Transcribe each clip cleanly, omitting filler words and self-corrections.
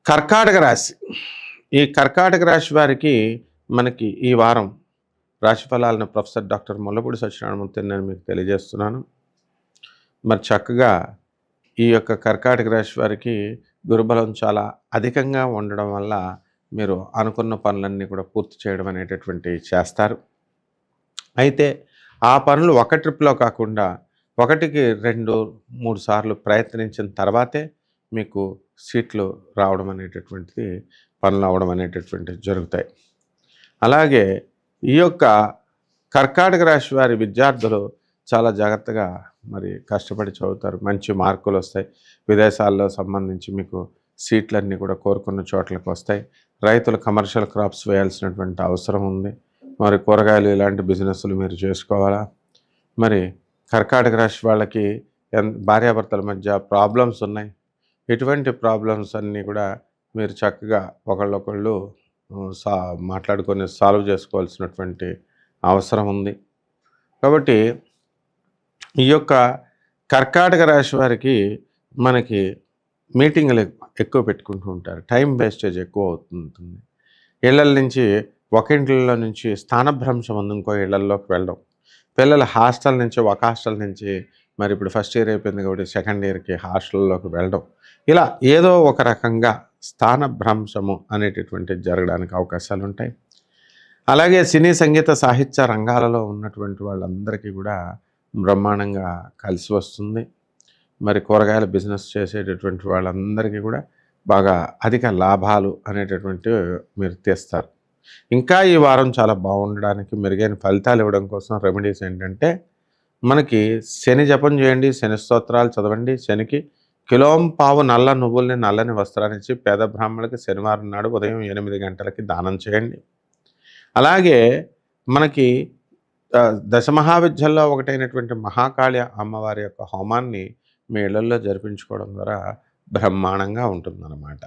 కర్కాటక రాశి. ఈ కర్కాటక రాశి వారికి మనకి ఈ వారం రాశి ఫలాలను ప్రొఫెసర్ డాక్టర్ ముల్లపూడి సత్యనారాయణమూర్తిని నేను మీకు తెలియజేస్తున్నాను. మరి చక్కగా ఈ యొక్క కర్కాటక రాశి వారికి గురుబలం చాలా అధికంగా ఉండడం వల్ల మీరు అనుకున్న పనులన్నీ కూడా పూర్తి చేయడం అనేటటువంటివి చేస్తారు. అయితే ఆ పనులు ఒక ట్రిప్‌లో కాకుండా ఒకటికి 2, 3 సార్లు ప్రయత్నించిన తర్వాతే మీకు సీట్లు రావడం అనేటటువంటిది, పనులు అవ్వడం అనేటటువంటివి జరుగుతాయి. అలాగే ఈ యొక్క కర్కాటక రాశి వారి విద్యార్థులు చాలా జాగ్రత్తగా మరి కష్టపడి చదువుతారు. మంచి మార్కులొస్తాయి. విదేశాల్లో సంబంధించి మీకు సీట్లన్నీ కూడా కోరుకున్న చోట్లకు వస్తాయి. రైతులు కమర్షియల్ క్రాప్స్ వేయాల్సినటువంటి అవసరం ఉంది. మరి కూరగాయలు ఇలాంటి బిజినెస్‌లు మీరు చేసుకోవాలా? మరి కర్కాటక రాశి వాళ్ళకి భార్యాభర్తల మధ్య ప్రాబ్లమ్స్ ఉన్నాయి. ఇటువంటి ప్రాబ్లమ్స్ అన్నీ కూడా మీరు చక్కగా ఒకళ్ళొకళ్ళు మాట్లాడుకొని సాల్వ్ చేసుకోవాల్సినటువంటి అవసరం ఉంది. కాబట్టి ఈ యొక్క కర్కాటక రాశి వారికి మనకి మీటింగులు ఎక్కువ పెట్టుకుంటూ ఉంటారు. టైం వేస్టేజ్ ఎక్కువ అవుతుంటుంది. ఇళ్ళ నుంచి ఒక ఇంట్లో నుంచి స్థానభ్రంశం ఉంది ఇంకో ఇళ్లల్లోకి వెళ్ళడం. పిల్లలు హాస్టల్ నుంచి ఒక హాస్టల్ నుంచి మరి ఇప్పుడు ఫస్ట్ ఇయర్ అయిపోయింది కాబట్టి సెకండ్ ఇయర్‌కి హాస్టల్‌లోకి వెళ్ళడం. ఇలా ఏదో ఒక రకంగా స్థానభ్రంశము అనేటటువంటిది జరగడానికి అవకాశాలుంటాయి. అలాగే సినీ, సంగీత, సాహిత్య రంగాలలో ఉన్నటువంటి వాళ్ళందరికీ కూడా బ్రహ్మాండంగా కలిసి వస్తుంది. మరి కూరగాయల బిజినెస్ చేసేటటువంటి వాళ్ళందరికీ కూడా బాగా అధిక లాభాలు అనేటటువంటివి మీరు తీస్తారు. ఇంకా ఈ వారం చాలా బాగుండడానికి, మెరుగైన ఫలితాలు ఇవ్వడం కోసం రెమెడీస్ ఏంటంటే, మనకి శని జపం చేయండి, శని స్తోత్రాలు చదవండి. శనికి కిలోంపావు నల్ల నువ్వుల్ని నల్లని వస్త్రాన్నిచ్చి పేద బ్రాహ్మణులకి శనివారం నాడు ఉదయం 8 గంటలకి దానం చేయండి. అలాగే మనకి దశమహావిద్యల్లో ఒకటైనటువంటి మహాకాళి అమ్మవారి యొక్క హోమాన్ని మీ ఇళ్లల్లో జరిపించుకోవడం ద్వారా బ్రహ్మాండంగా ఉంటుందన్నమాట.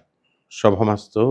శుభమస్తు.